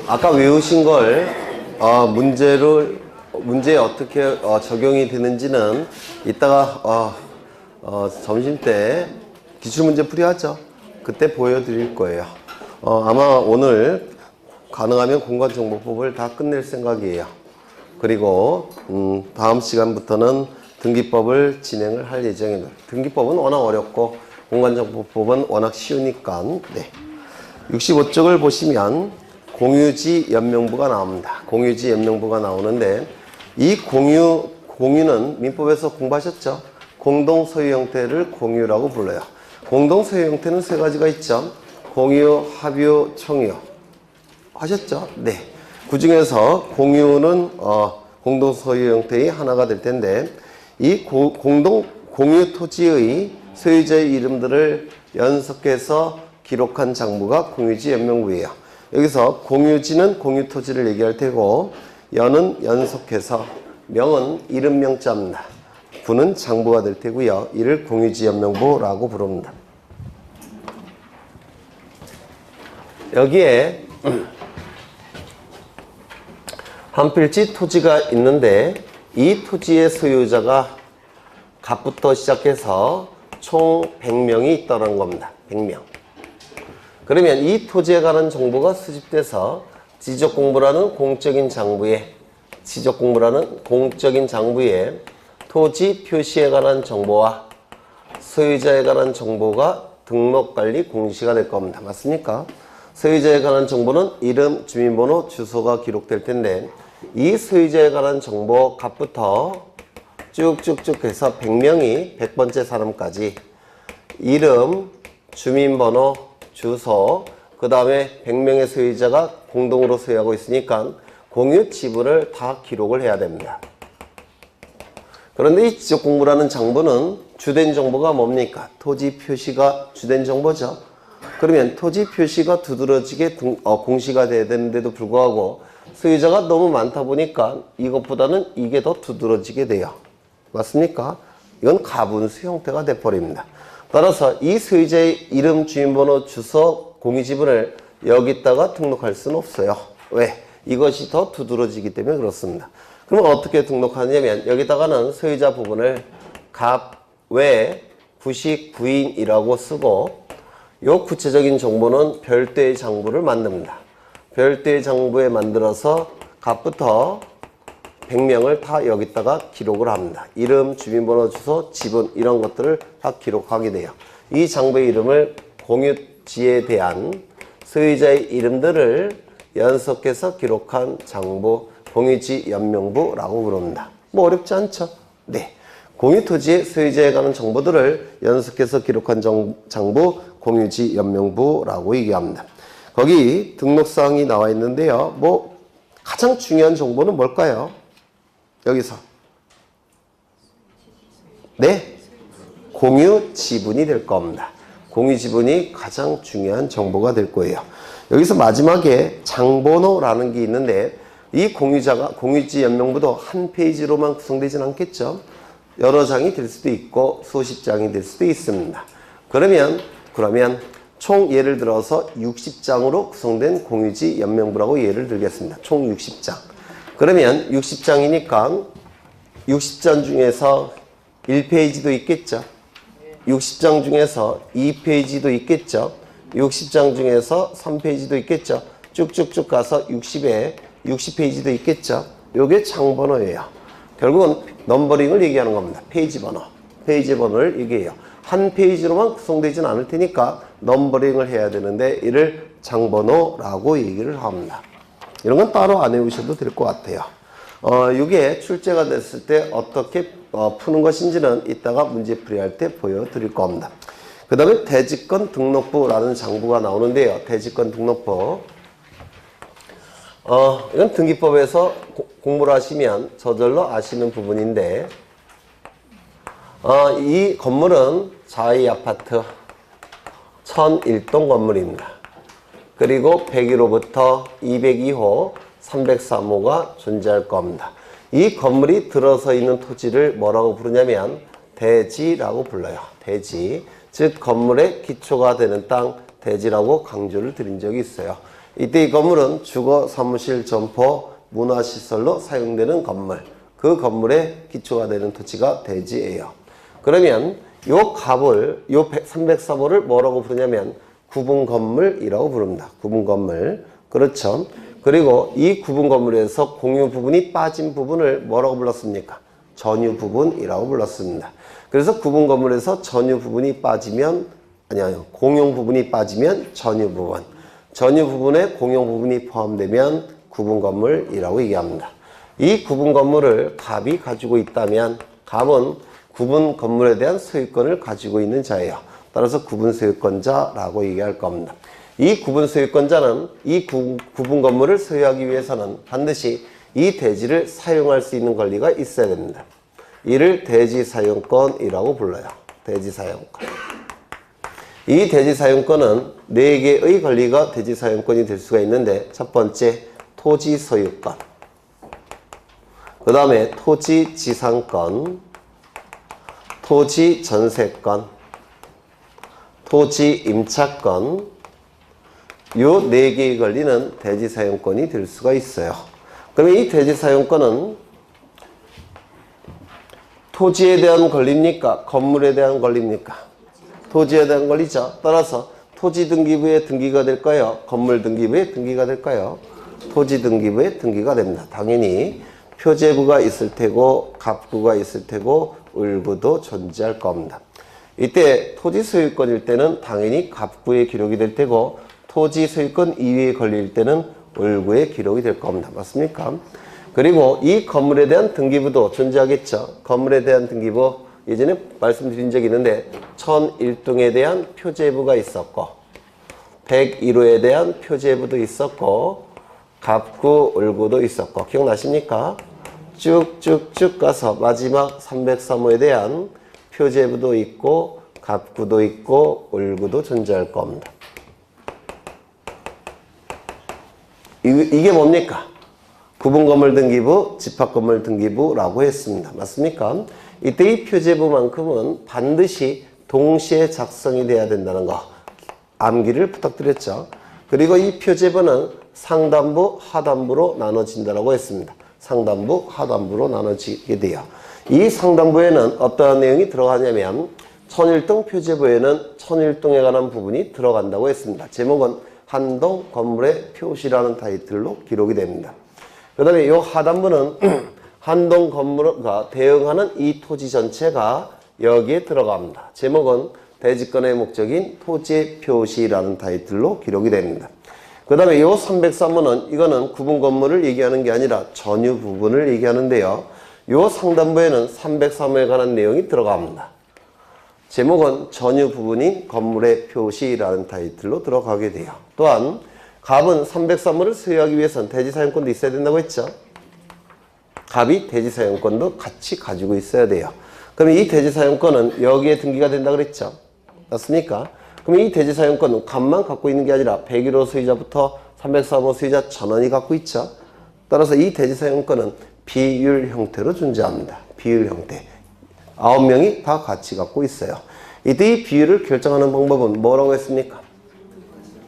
아까 외우신 걸 문제에 어떻게 적용이 되는지는 이따가 점심 때 기출문제 풀이하죠. 그때 보여드릴 거예요. 아마 오늘 가능하면 공간정보법을 다 끝낼 생각이에요. 그리고 다음 시간부터는 등기법을 진행을 할 예정입니다. 등기법은 워낙 어렵고 공간정보법은 워낙 쉬우니까. 네. 65쪽을 보시면 공유지 연명부가 나옵니다. 공유지 연명부가 나오는데 이 공유는 민법에서 공부하셨죠? 공동소유 형태를 공유라고 불러요. 공동소유 형태는 세 가지가 있죠. 공유, 합유, 총유. 하셨죠? 네. 그 중에서 공유는 공동소유 형태의 하나가 될 텐데 이 공유 토지의 소유자의 이름들을 연속해서 기록한 장부가 공유지 연명부예요. 여기서 공유지는 공유 토지를 얘기할 테고 연은 연속해서 명은 이름명자입니다. 부는 장부가 될 테고요. 이를 공유지 연명부라고 부릅니다. 여기에 한 필지 토지가 있는데 이 토지의 소유자가 갑부터 시작해서 총 100명이 있다는 겁니다. 100명. 그러면 이 토지에 관한 정보가 수집돼서 지적공부라는 공적인 장부에 토지 표시에 관한 정보와 소유자에 관한 정보가 등록관리 공시가 될 겁니다. 맞습니까? 소유자에 관한 정보는 이름, 주민번호, 주소가 기록될 텐데 이 소유자에 관한 정보 값부터 쭉쭉쭉 해서 100명이 100번째 사람까지 이름, 주민번호, 주소, 그 다음에 100명의 소유자가 공동으로 소유하고 있으니까 공유 지분을 다 기록을 해야 됩니다. 그런데 이 지적공부라는 장부는 주된 정보가 뭡니까? 토지 표시가 주된 정보죠. 그러면 토지 표시가 두드러지게 공시가 돼야 되는데도 불구하고 소유자가 너무 많다 보니까 이것보다는 이게 더 두드러지게 돼요. 맞습니까? 이건 가분수 형태가 돼버립니다. 따라서 이 소유자의 이름, 주민번호, 주소, 공유지분을 여기다가 등록할 수는 없어요. 왜? 이것이 더 두드러지기 때문에 그렇습니다. 그럼 어떻게 등록하냐면 여기다가는 소유자 부분을 갑, 외, 구식, 부인이라고 쓰고 이 구체적인 정보는 별도의 장부를 만듭니다. 별도의 장부에 만들어서 갑부터 100명을 다 여기다가 기록을 합니다. 이름, 주민번호, 주소, 지분 이런 것들을 다 기록하게 돼요. 이 장부의 이름을 공유지에 대한 소유자의 이름들을 연속해서 기록한 장부, 공유지 연명부라고 부릅니다. 뭐 어렵지 않죠? 네. 공유토지의 소유자에 관한 정보들을 연속해서 기록한 장부, 공유지 연명부라고 얘기합니다. 거기 등록사항이 나와 있는데요. 뭐 가장 중요한 정보는 뭘까요? 여기서. 네. 공유 지분이 될 겁니다. 공유 지분이 가장 중요한 정보가 될 거예요. 여기서 마지막에 장번호라는 게 있는데 이 공유지 연명부도 한 페이지로만 구성되진 않겠죠. 여러 장이 될 수도 있고 수십 장이 될 수도 있습니다. 그러면 총 예를 들어서 60장으로 구성된 공유지 연명부라고 예를 들겠습니다. 총 60장. 그러면 60장이니까 60장 중에서 1페이지도 있겠죠. 60장 중에서 2페이지도 있겠죠. 60장 중에서 3페이지도 있겠죠. 쭉쭉쭉 가서 60페이지도 있겠죠. 요게 장번호예요. 결국은 넘버링을 얘기하는 겁니다. 페이지 번호를 얘기해요. 한 페이지로만 구성되진 않을 테니까 넘버링을 해야 되는데 이를 장번호라고 얘기를 합니다. 이런 건 따로 안 외우셔도 될 것 같아요. 이게 출제가 됐을 때 어떻게 푸는 것인지는 이따가 문제풀이할 때 보여드릴 겁니다. 그 다음에 대지권 등록부라는 장부가 나오는데요. 대지권 등록부. 이건 등기법에서 공부를 하시면 저절로 아시는 부분인데 이 건물은 자이 아파트 1001동 건물입니다. 그리고 101호부터 202호, 303호가 존재할 겁니다. 이 건물이 들어서 있는 토지를 뭐라고 부르냐면 대지라고 불러요. 대지. 즉 건물의 기초가 되는 땅 대지라고 강조를 드린 적이 있어요. 이때 이 건물은 주거, 사무실, 점포, 문화시설로 사용되는 건물. 그 건물의 기초가 되는 토지가 대지예요. 그러면 요 값을, 요 304호를 뭐라고 부르냐면 구분 건물이라고 부릅니다. 구분 건물. 그렇죠. 그리고 이 구분 건물에서 공유 부분이 빠진 부분을 뭐라고 불렀습니까? 전유 부분이라고 불렀습니다. 그래서 구분 건물에서 전유 부분이 빠지면, 아니요, 공용 부분이 빠지면 전유 부분. 전유 부분에 공용 부분이 포함되면 구분 건물이라고 얘기합니다. 이 구분 건물을 갑이 가지고 있다면 갑은 구분 건물에 대한 소유권을 가지고 있는 자예요. 따라서 구분 소유권자라고 얘기할 겁니다. 이 구분 소유권자는 이 구분 건물을 소유하기 위해서는 반드시 이 대지를 사용할 수 있는 권리가 있어야 됩니다. 이를 대지 사용권이라고 불러요. 대지 사용권. 이 대지 사용권은 4개의 권리가 대지 사용권이 될 수가 있는데, 첫 번째 토지 소유권, 그 다음에 토지 지상권, 토지 전세권, 토지 임차권, 요 4개의 권리는 대지 사용권이 될 수가 있어요. 그러면 이 대지 사용권은 토지에 대한 권리입니까? 건물에 대한 권리입니까? 토지에 대한 권리죠. 따라서 토지 등기부에 등기가 될까요? 건물 등기부에 등기가 될까요? 토지 등기부에 등기가 됩니다. 당연히 표제부가 있을 테고 갑구가 있을 테고 을구도 존재할 겁니다. 이때 토지 소유권일 때는 당연히 갑구에 기록이 될 테고 토지 소유권 이외의 권리일 때는 을구에 기록이 될 겁니다. 맞습니까? 그리고 이 건물에 대한 등기부도 존재하겠죠. 건물에 대한 등기부, 예전에 말씀드린 적이 있는데 1001동에 대한 표제부가 있었고 101호에 대한 표제부도 있었고 갑구, 을구도 있었고 기억나십니까? 쭉쭉쭉 가서 마지막 303호에 대한 표제부도 있고 갑구도 있고 을구도 존재할 겁니다. 이게 뭡니까? 구분건물 등기부, 집합건물 등기부라고 했습니다. 맞습니까? 이때 이 표제부만큼은 반드시 동시에 작성이 돼야 된다는 거 암기를 부탁드렸죠. 그리고 이 표제부는 상단부, 하단부로 나눠진다고 했습니다. 상단부, 하단부로 나눠지게 돼요. 이 상단부에는 어떠한 내용이 들어가냐면 1001동 표제부에는 1001동에 관한 부분이 들어간다고 했습니다. 제목은 한동 건물의 표시라는 타이틀로 기록이 됩니다. 그 다음에 이 하단부는 한동 건물과 대응하는 이 토지 전체가 여기에 들어갑니다. 제목은 대지권의 목적인 토지의 표시라는 타이틀로 기록이 됩니다. 그 다음에 이 303호는 이거는 구분 건물을 얘기하는 게 아니라 전유 부분을 얘기하는데요. 이 상단부에는 303호에 관한 내용이 들어갑니다. 제목은 전유 부분인 건물의 표시라는 타이틀로 들어가게 돼요. 또한 갑은 303호를 소유하기 위해서는 대지사용권도 있어야 된다고 했죠. 갑이 대지사용권도 같이 가지고 있어야 돼요. 그럼 이 대지사용권은 여기에 등기가 된다고 그랬죠. 맞습니까? 그럼 이 대지사용권은 갑만 갖고 있는 게 아니라 101호 소유자부터 303호 소유자 전원이 갖고 있죠. 따라서 이 대지사용권은 비율 형태로 존재합니다. 비율 형태. 9명이 다 같이 갖고 있어요. 이때 이 비율을 결정하는 방법은 뭐라고 했습니까?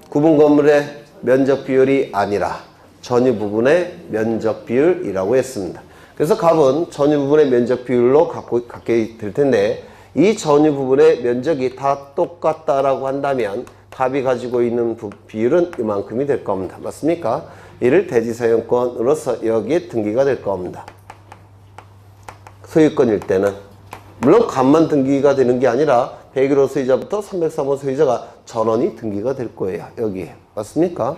구분 건물의 면적 비율이 아니라 전유 부분의 면적 비율이라고 했습니다. 그래서 갑은 전유 부분의 면적 비율로 갖게 될 텐데 이 전유 부분의 면적이 다 똑같다라고 한다면 갑이 가지고 있는 비율은 이만큼이 될 겁니다. 맞습니까? 이를 대지사용권으로서 여기에 등기가 될 겁니다. 소유권일 때는 물론 갑만 등기가 되는 게 아니라 101호 소유자부터 303호 소유자가 전원이 등기가 될 거예요. 여기에. 맞습니까?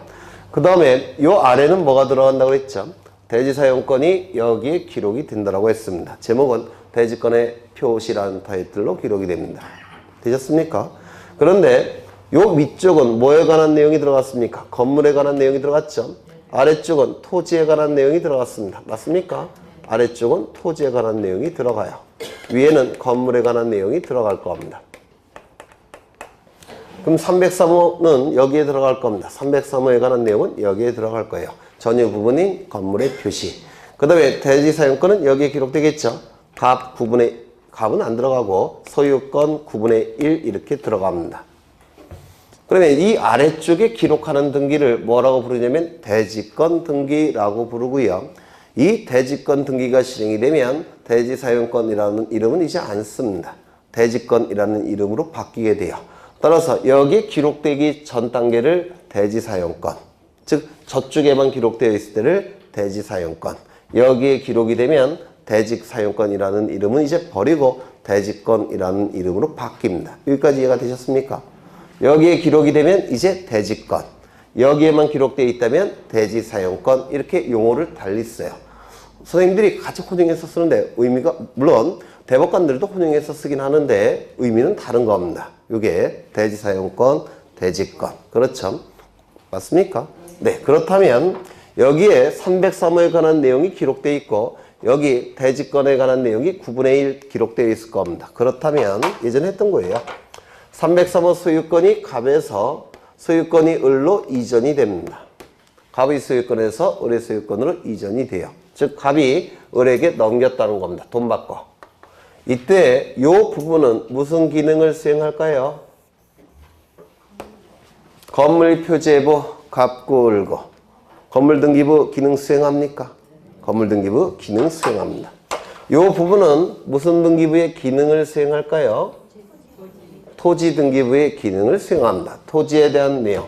그 다음에 요 아래는 뭐가 들어간다고 했죠? 대지사용권이 여기에 기록이 된다고 했습니다. 제목은 대지권의 표시라는 타이틀로 기록이 됩니다. 되셨습니까? 그런데 요 위쪽은 뭐에 관한 내용이 들어갔습니까? 건물에 관한 내용이 들어갔죠? 아래쪽은 토지에 관한 내용이 들어갔습니다. 맞습니까? 아래쪽은 토지에 관한 내용이 들어가요. 위에는 건물에 관한 내용이 들어갈 겁니다. 그럼 303호는 여기에 들어갈 겁니다. 303호에 관한 내용은 여기에 들어갈 거예요. 전유 부분인 건물의 표시. 그 다음에 대지사용권은 여기에 기록되겠죠. 갑은 안 들어가고 소유권 9분의 1 이렇게 들어갑니다. 그 그러면 이 아래쪽에 기록하는 등기를 뭐라고 부르냐면 대지권 등기라고 부르고요. 이 대지권 등기가 실행이 되면 대지사용권이라는 이름은 이제 안 씁니다. 대지권이라는 이름으로 바뀌게 돼요. 따라서 여기에 기록되기 전 단계를 대지사용권, 즉 저쪽에만 기록되어 있을 때를 대지사용권, 여기에 기록이 되면 대직사용권이라는 이름은 이제 버리고 대지권이라는 이름으로 바뀝니다. 여기까지 이해가 되셨습니까? 여기에 기록이 되면 이제 대지권, 여기에만 기록되어 있다면 대지사용권, 이렇게 용어를 달리 써요. 선생님들이 같이 혼용해서 쓰는데 의미가, 물론 대법관들도 혼용해서 쓰긴 하는데 의미는 다른 겁니다. 이게 대지사용권, 대지권. 그렇죠? 맞습니까? 네. 그렇다면 여기에 303호에 관한 내용이 기록되어 있고 여기 대지권에 관한 내용이 9분의 1 기록되어 있을 겁니다. 그렇다면 예전에 했던 거예요. 303호 소유권이 갑에서 소유권이 을로 이전이 됩니다. 갑의 소유권에서 을의 소유권으로 이전이 돼요. 즉 갑이 을에게 넘겼다는 겁니다. 돈 받고. 이때 이 부분은 무슨 기능을 수행할까요? 건물표제부 갑구 을고. 건물등기부 기능 수행합니까? 건물등기부 기능 수행합니다. 이 부분은 무슨 등기부의 기능을 수행할까요? 토지등기부의 기능을 수행합니다. 토지에 대한 내용,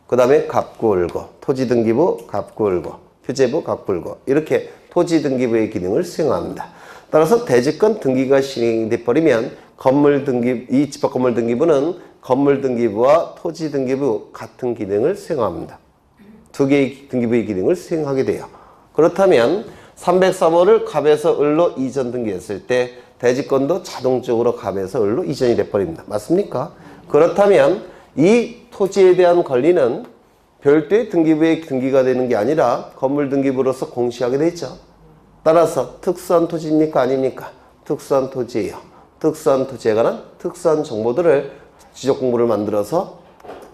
그 다음에 갑구 을고, 토지등기부 갑구 을고, 표제부 갑구 을고, 이렇게 토지등기부의 기능을 수행합니다. 따라서 대지권 등기가 실행돼 버리면 이 집합건물등기부는 건물등기부와 토지등기부 같은 기능을 수행합니다. 두 개의 등기부의 기능을 수행하게 돼요. 그렇다면 303호를 갑에서 을로 이전 등기했을 때 대지권도 자동적으로 갑에서 을로 이전이 돼버립니다. 맞습니까? 그렇다면 이 토지에 대한 권리는 별도의 등기부의 등기가 되는 게 아니라 건물 등기부로서 공시하게 되죠. 따라서 특수한 토지입니까? 아닙니까? 특수한 토지예요. 특수한 토지에 관한 특수한 정보들을 지적공부를 만들어서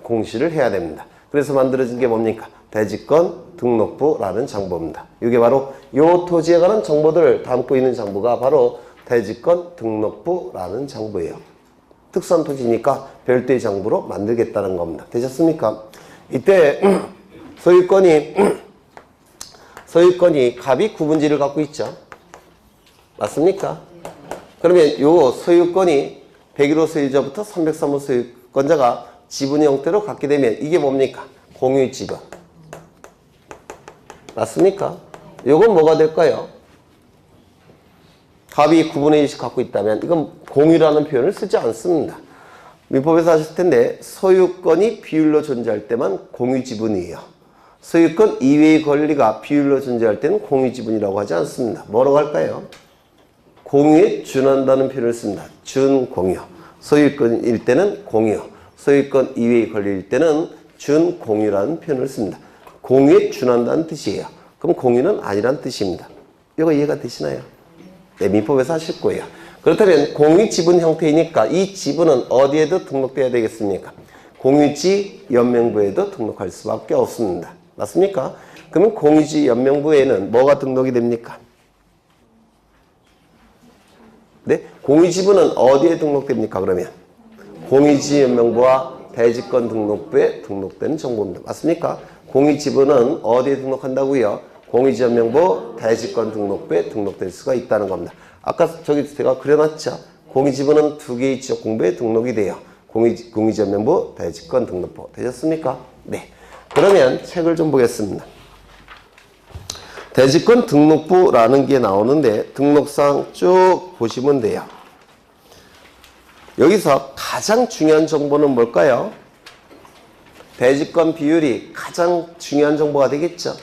공시를 해야 됩니다. 그래서 만들어진 게 뭡니까? 대지권 등록부라는 장부입니다. 이게 바로 이 토지에 관한 정보들을 담고 있는 장부가 바로 대지권 등록부라는 장부예요. 특수한 토지니까 별도의 장부로 만들겠다는 겁니다. 되셨습니까? 이때 소유권이 갑이 구분지를 갖고 있죠. 맞습니까? 그러면 이 소유권이 101호 소유자부터 303호 소유권자가 지분 형태로 갖게 되면 이게 뭡니까? 공유지분. 맞습니까? 이건 뭐가 될까요? 갑이 9분의 1씩 갖고 있다면 이건 공유라는 표현을 쓰지 않습니다. 민법에서 하실 텐데 소유권이 비율로 존재할 때만 공유지분이에요. 소유권 이외의 권리가 비율로 존재할 때는 공유지분이라고 하지 않습니다. 뭐라고 할까요? 공유에 준한다는 표현을 씁니다. 준공유. 소유권일 때는 공유, 소유권 이외의 권리일 때는 준공유라는 표현을 씁니다. 공유에 준한다는 뜻이에요. 그럼 공유는 아니란 뜻입니다. 이거 이해가 되시나요? 네, 민법에서 하실 거예요. 그렇다면 공유지분 형태이니까 이 지분은 어디에도 등록돼야 되겠습니까? 공유지 연명부에도 등록할 수밖에 없습니다. 맞습니까? 그러면 공유지 연명부에는 뭐가 등록이 됩니까? 네? 공유지분은 어디에 등록됩니까? 그러면 공유지 연명부와 대지권 등록부에 등록되는 정보입니다. 맞습니까? 공유지분은 어디에 등록한다고요? 공유지 연명부, 대지권 등록부에 등록될 수가 있다는 겁니다. 아까 저기 제가 그려놨죠? 공유지분은 두 개의 지적 공부에 등록이 돼요. 공유지 연명부, 대지권 등록부. 되셨습니까? 네. 그러면 책을 좀 보겠습니다. 대지권 등록부라는 게 나오는데 등록상 쭉 보시면 돼요. 여기서 가장 중요한 정보는 뭘까요? 대지권 비율이 가장 중요한 정보가 되겠죠.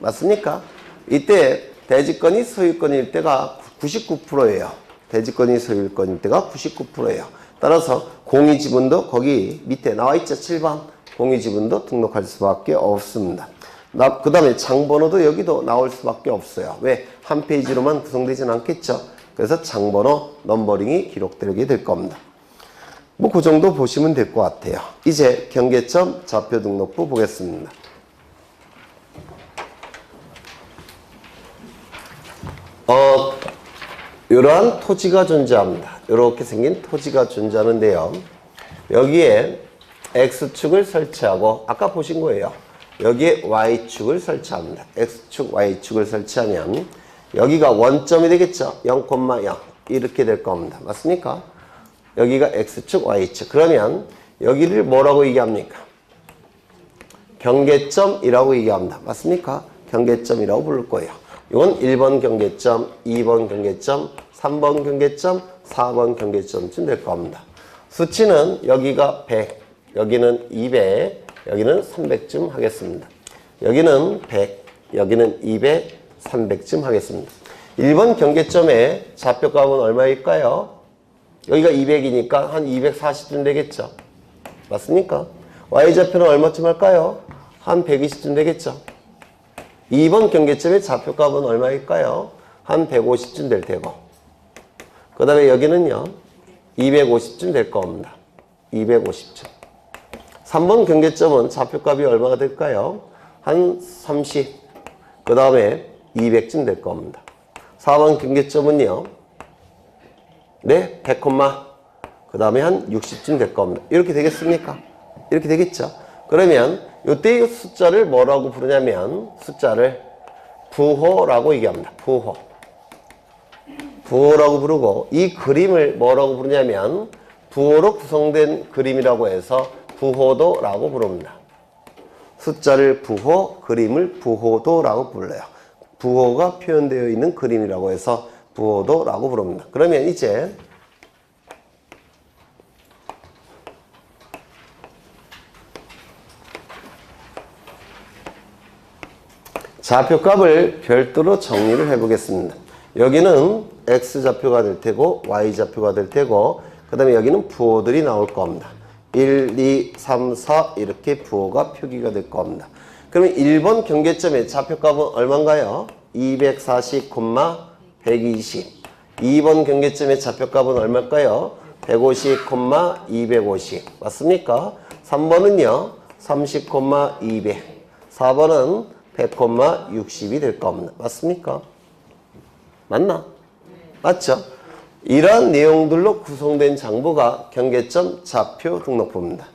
맞습니까? 이때 대지권이 소유권일 때가 99%예요. 대지권이 소유권일 때가 99%예요. 따라서 공유지분도 거기 밑에 나와 있죠. 7번. 공유지분도 등록할 수밖에 없습니다. 그 다음에 장번호도 여기도 나올 수밖에 없어요. 왜? 한 페이지로만 구성되진 않겠죠. 그래서 장번호, 넘버링이 기록되게 될 겁니다. 뭐 그 정도 보시면 될 것 같아요. 이제 경계점 좌표등록부 보겠습니다. 이러한 토지가 존재합니다. 이렇게 생긴 토지가 존재하는데요. 여기에 X축을 설치하고 아까 보신 거예요. 여기에 Y축을 설치합니다. X축, Y축을 설치하면 여기가 원점이 되겠죠. 0,0 이렇게 될 겁니다. 맞습니까? 여기가 X축, Y축. 그러면 여기를 뭐라고 얘기합니까? 경계점이라고 얘기합니다. 맞습니까? 경계점이라고 부를 거예요. 이건 1번 경계점, 2번 경계점, 3번 경계점, 4번 경계점쯤 될 겁니다. 수치는 여기가 100, 여기는 200, 여기는 300쯤 하겠습니다. 여기는 100, 여기는 200, 300쯤 하겠습니다. 1번 경계점의 좌표값은 얼마일까요? 여기가 200이니까 한 240쯤 되겠죠. 맞습니까? Y좌표는 얼마쯤 할까요? 한 120쯤 되겠죠. 2번 경계점의 좌표값은 얼마일까요? 한 150쯤 될 테고. 그 다음에 여기는요, 250쯤 될 겁니다. 250쯤. 3번 경계점은 좌표값이 얼마가 될까요? 한 30. 그 다음에 200쯤 될 겁니다. 4번 경계점은요, 네, 100, 그 다음에 한 60쯤 될 겁니다. 이렇게 되겠습니까? 이렇게 되겠죠? 그러면 이때 이 숫자를 뭐라고 부르냐면 숫자를 부호라고 얘기합니다. 부호. 부호라고 부르고 이 그림을 뭐라고 부르냐면 부호로 구성된 그림이라고 해서 부호도라고 부릅니다. 숫자를 부호, 그림을 부호도라고 불러요. 부호가 표현되어 있는 그림이라고 해서 부호도라고 부릅니다. 그러면 이제 좌표값을 별도로 정리를 해보겠습니다. 여기는 X좌표가 될 테고 Y좌표가 될 테고 그 다음에 여기는 부호들이 나올 겁니다. 1, 2, 3, 4 이렇게 부호가 표기가 될 겁니다. 그러면 1번 경계점의 좌표값은 얼마인가요? 240, 120. 2번 경계점의 좌표값은 얼마일까요? 150, 250. 맞습니까? 3번은요. 30, 200. 4번은 100, 60이 될 겁니다. 맞습니까? 맞나? 맞죠? 이러한 내용들로 구성된 장부가 경계점 좌표 등록부입니다.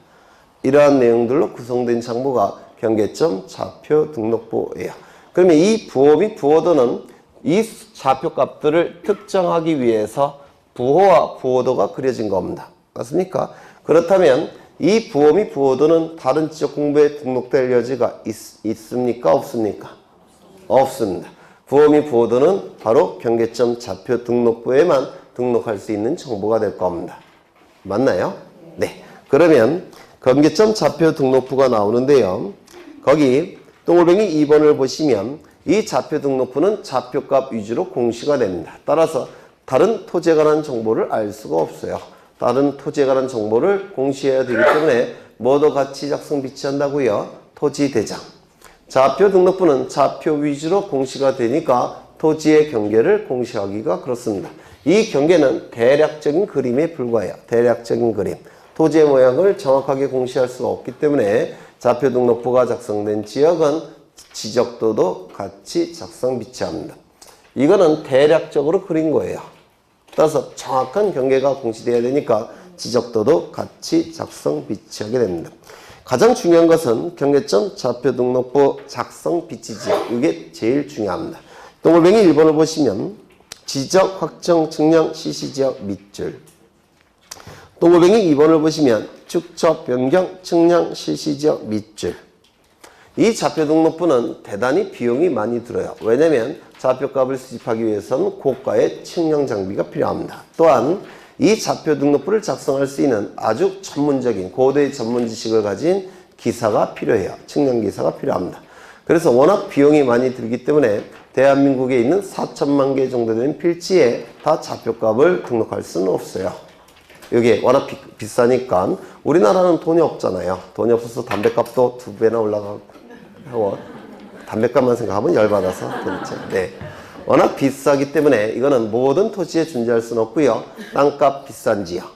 이러한 내용들로 구성된 장부가 경계점 좌표 등록부예요. 그러면 이 부호 및 부호도는 이 좌표 값들을 특정하기 위해서 부호와 부호도가 그려진 겁니다. 맞습니까? 그렇다면 이 부호 및 부호도는 다른 지적 공부에 등록될 여지가 있습니까? 없습니까? 없습니다. 부호 및 부호도는 바로 경계점 좌표 등록부에만 등록할 수 있는 정보가 될 겁니다. 맞나요? 네. 그러면 경계점 좌표 등록부가 나오는데요. 거기 동글뱅이 2번을 보시면 이 좌표 등록부는 좌표값 위주로 공시가 됩니다. 따라서 다른 토지에 관한 정보를 알 수가 없어요. 다른 토지에 관한 정보를 공시해야 되기 때문에 뭐도 같이 작성 비치한다고요? 토지대장. 좌표 등록부는 좌표 위주로 공시가 되니까 토지의 경계를 공시하기가 그렇습니다. 이 경계는 대략적인 그림에 불과해요. 대략적인 그림. 토지의 모양을 정확하게 공시할 수가 없기 때문에 좌표 등록부가 작성된 지역은 지적도도 같이 작성 비치합니다. 이거는 대략적으로 그린 거예요. 따라서 정확한 경계가 공시되어야 되니까 지적도도 같이 작성 비치하게 됩니다. 가장 중요한 것은 경계점 좌표 등록부 작성 비치 지역. 이게 제일 중요합니다. 동글뱅이 1번을 보시면 지적, 확정, 측량, 실시지역, 밑줄. 동글뱅이 2번을 보시면 축척, 변경, 측량, 실시지역, 밑줄. 이 좌표 등록부는 대단히 비용이 많이 들어요. 왜냐하면 좌표값을 수집하기 위해서는 고가의 측량 장비가 필요합니다. 또한 이 좌표 등록부를 작성할 수 있는 아주 전문적인 고도의 전문 지식을 가진 기사가 필요해요. 측량 기사가 필요합니다. 그래서 워낙 비용이 많이 들기 때문에 대한민국에 있는 4천만 개 정도 되는 필지에 다 좌표값을 등록할 수는 없어요. 이게 워낙 비싸니까 우리나라는 돈이 없잖아요. 돈이 없어서 담배값도 2배나 올라가고 담배값만 생각하면 열받아서 도대체. 네. 워낙 비싸기 때문에 이거는 모든 토지에 존재할 수는 없고요. 땅값 비싼 지역.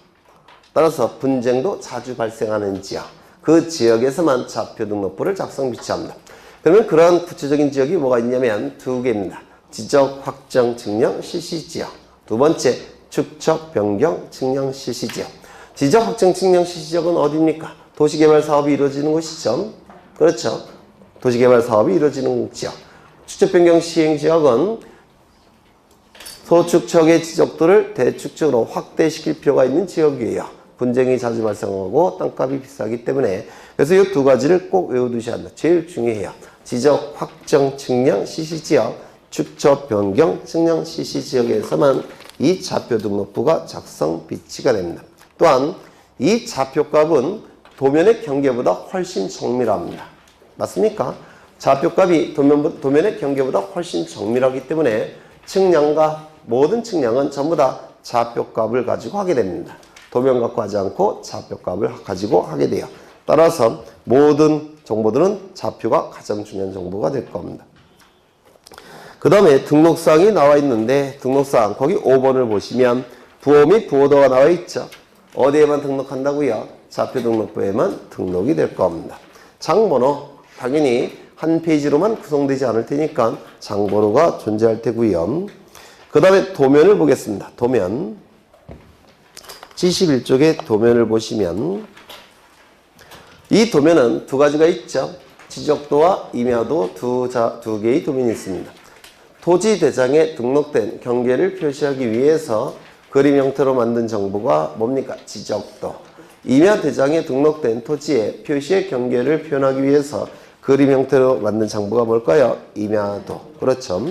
따라서 분쟁도 자주 발생하는 지역. 그 지역에서만 좌표 등록부를 작성 비치합니다. 그러면 그러한 구체적인 지역이 뭐가 있냐면 2개입니다. 지적, 확정, 측량, 실시 지역. 두 번째, 축척, 변경, 측량, 실시 지역. 지적, 확정, 측량, 실시 지역은 어디입니까? 도시개발 사업이 이루어지는 곳이죠. 그렇죠. 도시개발 사업이 이루어지는 지역. 축척변경 시행지역은 소축척의 지적도를 대축척으로 확대시킬 필요가 있는 지역이에요. 분쟁이 자주 발생하고 땅값이 비싸기 때문에. 그래서 이 두 가지를 꼭 외워두셔야 한다. 제일 중요해요. 지적 확정 측량 CC지역, 축척 변경 측량 CC지역에서만 이 좌표 등록부가 작성 비치가 됩니다. 또한 이 좌표값은 도면의 경계보다 훨씬 정밀합니다. 맞습니까? 좌표값이 도면의 경계보다 훨씬 정밀하기 때문에 측량과 모든 측량은 전부 다 좌표값을 가지고 하게 됩니다. 도면 갖고 하지 않고 좌표값을 가지고 하게 돼요. 따라서 모든 정보들은 좌표가 가장 중요한 정보가 될 겁니다. 그 다음에 등록사항이 나와 있는데 등록사항 거기 5번을 보시면 부호 및 부호도가 나와 있죠. 어디에만 등록한다고요? 좌표 등록부에만 등록이 될 겁니다. 장번호 당연히 한 페이지로만 구성되지 않을 테니까 장번호가 존재할 테고요. 그 다음에 도면을 보겠습니다. 도면 71쪽의 도면을 보시면 이 도면은 두 가지가 있죠. 지적도와 임야도 두 개의 도면이 있습니다. 토지 대장에 등록된 경계를 표시하기 위해서 그림 형태로 만든 정보가 뭡니까? 지적도. 임야 대장에 등록된 토지의 표시의 경계를 표현하기 위해서 그림 형태로 만든 정보가 뭘까요? 임야도. 그렇죠.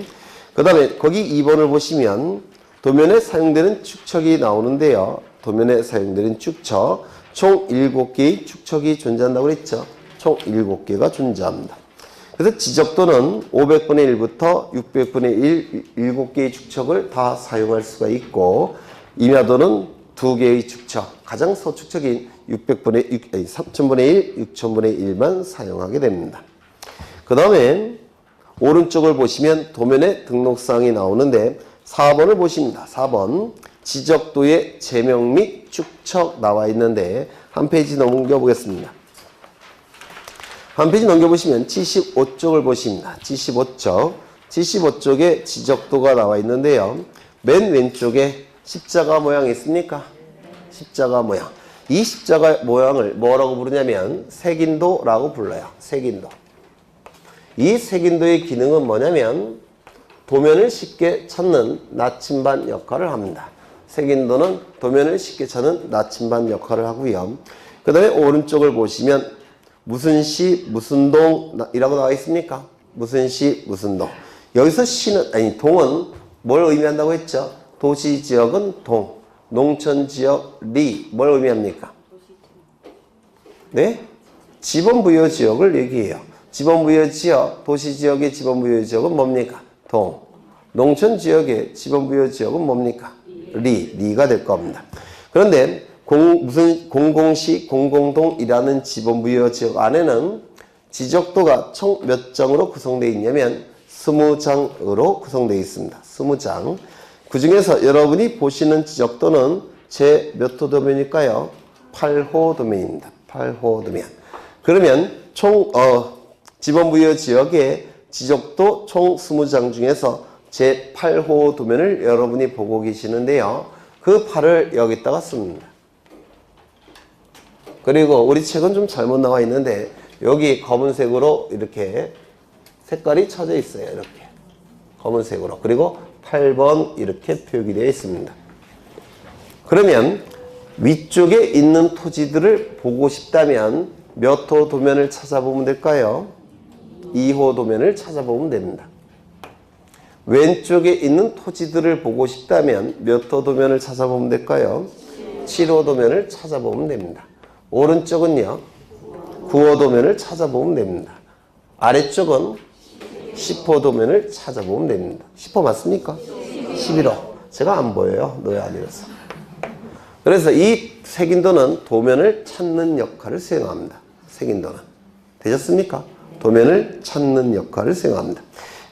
그 다음에 거기 2번을 보시면 도면에 사용되는 축척이 나오는데요. 도면에 사용되는 축척. 총 7개의 축척이 존재한다고 그랬죠. 총 7개가 존재합니다. 그래서 지적도는 500분의 1부터 600분의 1, 7개의 축척을 다 사용할 수가 있고 임야도는 2개의 축척, 가장 소축척인 3000분의 1, 6000분의 1만 사용하게 됩니다. 그 다음에 오른쪽을 보시면 도면에 등록사항이 나오는데 4번을 보십니다. 4번 지적도의 제명 및 축척 나와 있는데 한 페이지 넘겨 보겠습니다. 한 페이지 넘겨보시면 75쪽을 보십니다. 75쪽. 75쪽에 지적도가 나와 있는데요. 맨 왼쪽에 십자가 모양이 있습니까? 십자가 모양. 이 십자가 모양을 뭐라고 부르냐면 색인도라고 불러요. 색인도. 이 색인도의 기능은 뭐냐면 도면을 쉽게 찾는 나침반 역할을 합니다. 색인도는 도면을 쉽게 찾는 나침반 역할을 하고요. 그 다음에 오른쪽을 보시면 무슨 시, 무슨 동이라고 나와 있습니까? 무슨 시, 무슨 동. 여기서 동은 뭘 의미한다고 했죠? 도시지역은 동, 농촌지역리, 뭘 의미합니까? 네? 지번부여지역을 얘기해요. 지번부여지역, 도시지역의 지번부여지역은 뭡니까? 동. 농촌지역의 지번부여지역은 뭡니까? 리가 될 겁니다. 그런데 무슨 공공시, 공공동이라는 지번부여지역 안에는 지적도가 총 몇 장으로 구성되어 있냐면 20장으로 구성되어 있습니다. 20장. 그 중에서 여러분이 보시는 지적도는 제 몇 호 도면일까요? 8호 도면입니다. 8호 도면. 그러면 총 지번부여지역의 지적도 총 20장 중에서 제 8호 도면을 여러분이 보고 계시는데요. 그 8을 여기다가 씁니다. 그리고 우리 책은 좀 잘못 나와 있는데 여기 검은색으로 이렇게 색깔이 쳐져 있어요. 이렇게 검은색으로. 그리고 8번 이렇게 표기되어 있습니다. 그러면 위쪽에 있는 토지들을 보고 싶다면 몇 호 도면을 찾아보면 될까요? 2호 도면을 찾아보면 됩니다. 왼쪽에 있는 토지들을 보고 싶다면 몇 호 도면을 찾아보면 될까요? 7호 도면을 찾아보면 됩니다. 오른쪽은요, 9호 도면을 찾아보면 됩니다. 아래쪽은 10호 도면을 찾아보면 됩니다. 10호 맞습니까? 11호. 제가 안 보여요. 너의 아니라서. 그래서 이 색인도는 도면을 찾는 역할을 수행합니다. 색인도는. 되셨습니까? 도면을 찾는 역할을 수행합니다.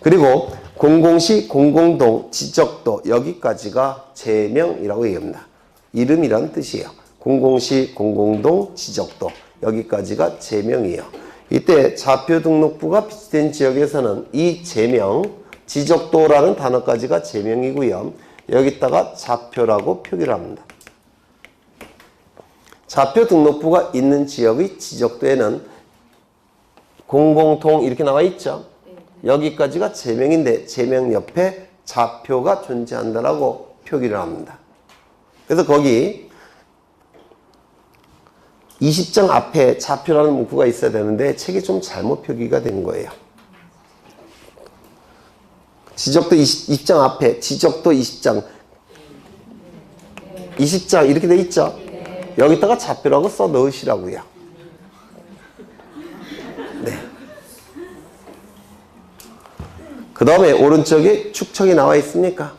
그리고 공공시, 공공동, 지적도 여기까지가 제명이라고 얘기합니다. 이름이란 뜻이에요. 공공시, 공공동, 지적도 여기까지가 제명이에요. 이때 좌표 등록부가 비치된 지역에서는 이 제명, 지적도라는 단어까지가 제명이고요. 여기다가 좌표라고 표기를 합니다. 좌표 등록부가 있는 지역의 지적도에는 공공통 이렇게 나와 있죠. 여기까지가 제명인데 제명 옆에 좌표가 존재한다라고 표기를 합니다. 그래서 거기 20장 앞에 좌표라는 문구가 있어야 되는데 책이 좀 잘못 표기가 된 거예요. 지적도 20장 앞에 지적도 20장 이렇게 돼 있죠. 여기다가 좌표라고 써 넣으시라고요. 네. 그 다음에 오른쪽에 축척이 나와 있습니까?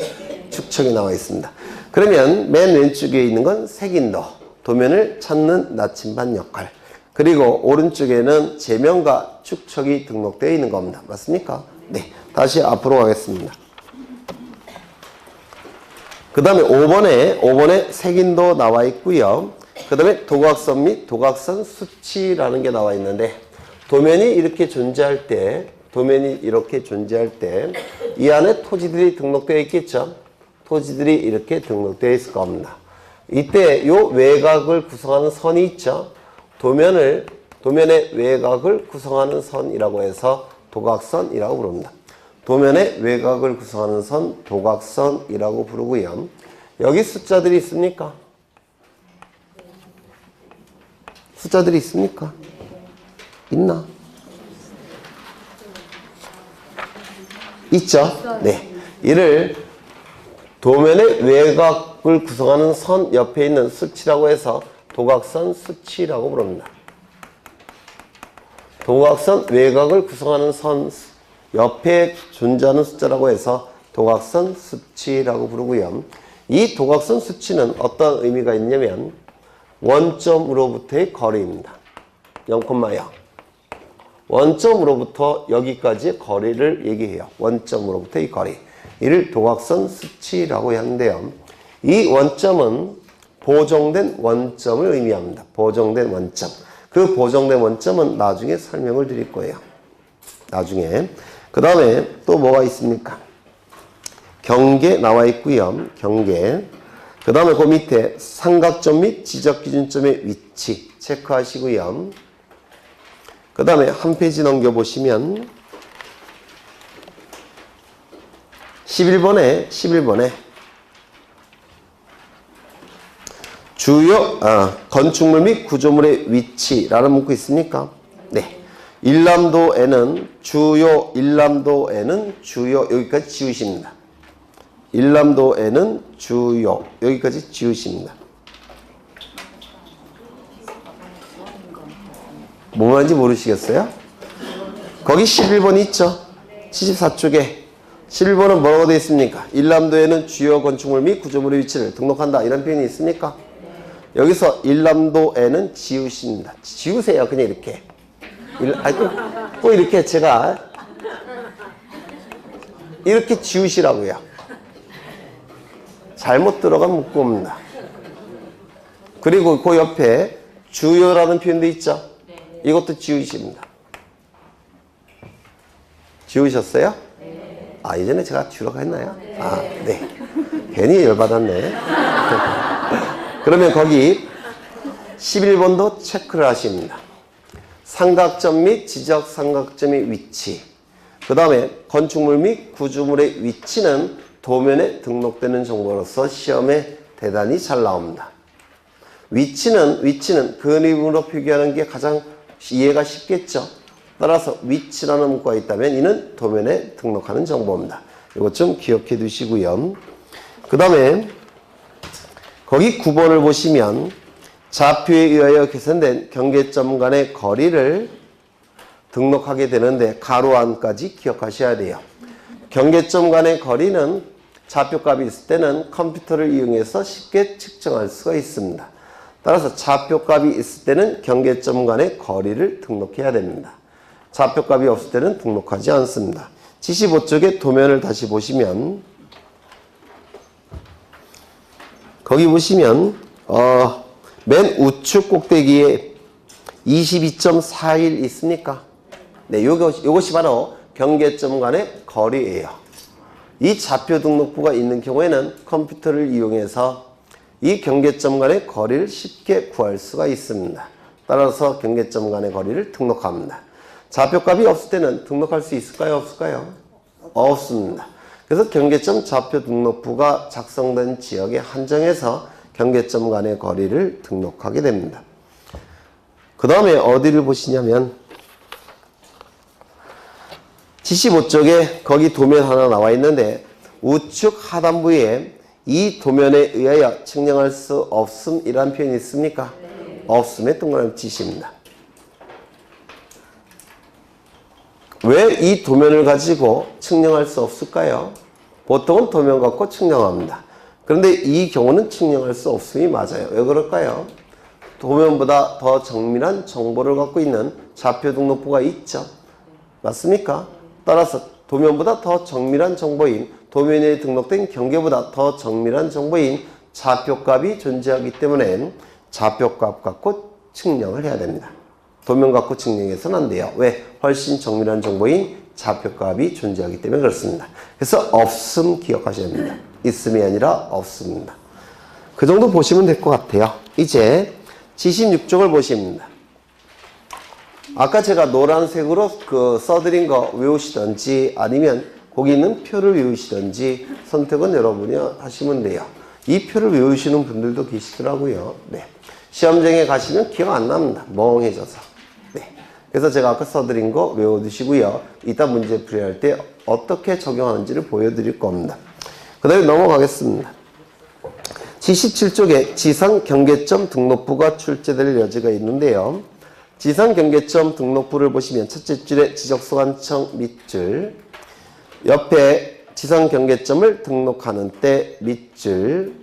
축척이 나와 있습니다. 그러면 맨 왼쪽에 있는 건 색인도, 도면을 찾는 나침반 역할. 그리고 오른쪽에는 제명과 축척이 등록되어 있는 겁니다. 맞습니까? 네. 다시 앞으로 가겠습니다. 그 다음에 5번에 색인도 나와 있고요. 그 다음에 도각선 및 도각선 수치라는 게 나와 있는데, 도면이 이렇게 존재할 때 이 안에 토지들이 등록되어 있겠죠. 토지들이 이렇게 등록되어 있을 겁니다. 이때 요 외곽을 구성하는 선이 있죠. 도면의 외곽을 구성하는 선이라고 해서 도각선이라고 부릅니다. 도면의 외곽을 구성하는 선 도각선이라고 부르고요. 여기 숫자들이 있습니까? 숫자들이 있습니까? 있나? 있죠? 네. 이를 도면의 외곽을 구성하는 선 옆에 있는 수치라고 해서 도각선 수치라고 부릅니다. 도각선 외곽을 구성하는 선 옆에 존재하는 숫자라고 해서 도각선 수치라고 부르고요. 이 도각선 수치는 어떤 의미가 있냐면 원점으로부터의 거리입니다. 0,0. 원점으로부터 여기까지의 거리를 얘기해요. 원점으로부터의 거리. 이를 도각선 수치라고 하는데요. 이 원점은 보정된 원점을 의미합니다. 보정된 원점. 그 보정된 원점은 나중에 설명을 드릴 거예요. 나중에. 그 다음에 또 뭐가 있습니까? 경계 나와 있고요. 경계. 그 다음에 그 밑에 삼각점 및 지적기준점의 위치 체크하시고요. 그 다음에 한 페이지 넘겨보시면 11번에 주요 건축물 및 구조물의 위치라는 문구 있습니까? 네. 일람도에는 주요 여기까지 지우십니다. 일람도에는 주요 여기까지 지우십니다. 뭐 말인지 모르시겠어요? 거기 11번 있죠? 74쪽에 11번은 뭐라고 되어 있습니까? 일람도에는 주요 건축물 및 구조물의 위치를 등록한다 이런 표현이 있습니까? 여기서 일람도에는 지우십니다. 지우세요. 그냥 이렇게. 꼭 이렇게 제가 이렇게 지우시라고요. 잘못 들어간 문구입니다. 그리고 그 옆에 주요라는 표현도 있죠? 이것도 지우십니다. 지우셨어요? 아, 이전에 제가 지우라고 했나요? 아, 네. 괜히 열받았네. 그러면 거기 11번도 체크를 하십니다. 삼각점 및 지적 삼각점의 위치. 그 다음에 건축물 및 구조물의 위치는 도면에 등록되는 정보로서 시험에 대단히 잘 나옵니다. 위치는 근위문으로 표기하는 게 가장 이해가 쉽겠죠. 따라서 위치라는 문구가 있다면 이는 도면에 등록하는 정보입니다. 이것 좀 기억해 두시고요. 그 다음에 거기 9번을 보시면 좌표에 의하여 계산된 경계점 간의 거리를 등록하게 되는데 가로 안까지 기억하셔야 돼요. 경계점 간의 거리는 좌표값이 있을 때는 컴퓨터를 이용해서 쉽게 측정할 수가 있습니다. 따라서 좌표값이 있을 때는 경계점 간의 거리를 등록해야 됩니다. 좌표값이 없을 때는 등록하지 않습니다. 75쪽에 도면을 다시 보시면 거기 보시면 맨 우측 꼭대기에 22.41 있습니까? 네, 요것이 바로 경계점 간의 거리예요. 이 좌표 등록부가 있는 경우에는 컴퓨터를 이용해서 이 경계점 간의 거리를 쉽게 구할 수가 있습니다. 따라서 경계점 간의 거리를 등록합니다. 좌표값이 없을 때는 등록할 수 있을까요? 없을까요? 없습니다. 그래서 경계점 좌표 등록부가 작성된 지역에 한정해서 경계점 간의 거리를 등록하게 됩니다. 그 다음에 어디를 보시냐면 75쪽에 거기 도면 하나 나와 있는데 우측 하단부에 이 도면에 의하여 측량할 수 없음이라는 표현이 있습니까? 네. 없음에 동그라미 치십니다. 왜 이 도면을 가지고 측량할 수 없을까요? 보통은 도면 갖고 측량합니다. 그런데 이 경우는 측량할 수 없음이 맞아요. 왜 그럴까요? 도면보다 더 정밀한 정보를 갖고 있는 좌표 등록부가 있죠. 맞습니까? 따라서 도면보다 더 정밀한 정보인 도면에 등록된 경계보다 더 정밀한 정보인 좌표값이 존재하기 때문에 좌표값 갖고 측량을 해야 됩니다. 도면 갖고 측량해서는 안 돼요. 왜? 훨씬 정밀한 정보인 좌표값이 존재하기 때문에 그렇습니다. 그래서 없음 기억하셔야 됩니다. 있음이 아니라 없습니다. 그 정도 보시면 될 것 같아요. 이제 76쪽을 보십니다. 아까 제가 노란색으로 써드린 거 외우시던지 아니면 거기 있는 표를 외우시던지 선택은 여러분이 하시면 돼요. 이 표를 외우시는 분들도 계시더라고요. 네. 시험장에 가시면 기억 안 납니다. 멍해져서. 네. 그래서 제가 아까 써드린 거 외워두시고요. 이따 문제 풀이할 때 어떻게 적용하는지를 보여드릴 겁니다. 그 다음에 넘어가겠습니다. 77쪽에 지상 경계점 등록부가 출제될 여지가 있는데요. 지상 경계점 등록부를 보시면 첫째 줄에 지적소관청 밑줄, 옆에 지상 경계점을 등록하는 때 밑줄,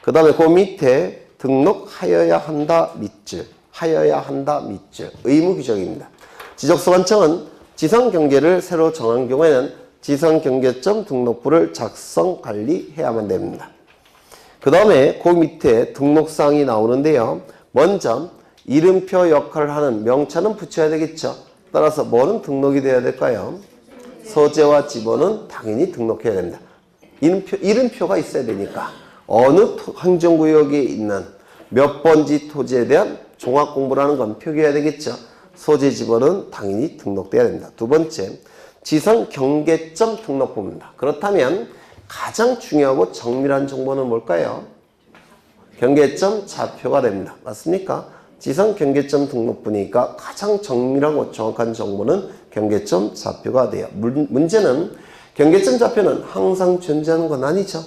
그 다음에 그 밑에 등록하여야 한다 밑줄, 하여야 한다 밑줄, 의무 규정입니다. 지적소관청은 지상 경계를 새로 정한 경우에는 지상 경계점 등록부를 작성 관리해야만 됩니다. 그 다음에 그 밑에 등록사항이 나오는데요. 먼저 이름표 역할을 하는 명차는 붙여야 되겠죠. 따라서 뭐는 등록이 돼야 될까요? 소재와 지번은 당연히 등록해야 됩니다. 이름표가 있어야 되니까 어느 행정구역에 있는 몇 번지 토지에 대한 종합공부라는 건 표기해야 되겠죠. 소재 지번은 당연히 등록돼야 됩니다. 두 번째, 지상 경계점 등록부입니다. 그렇다면 가장 중요하고 정밀한 정보는 뭘까요? 경계점 좌표가 됩니다. 맞습니까? 지상 경계점 등록부니까 가장 정밀하고 정확한 정보는 경계점 좌표가 돼요. 문제는 경계점 좌표는 항상 존재하는 건 아니죠.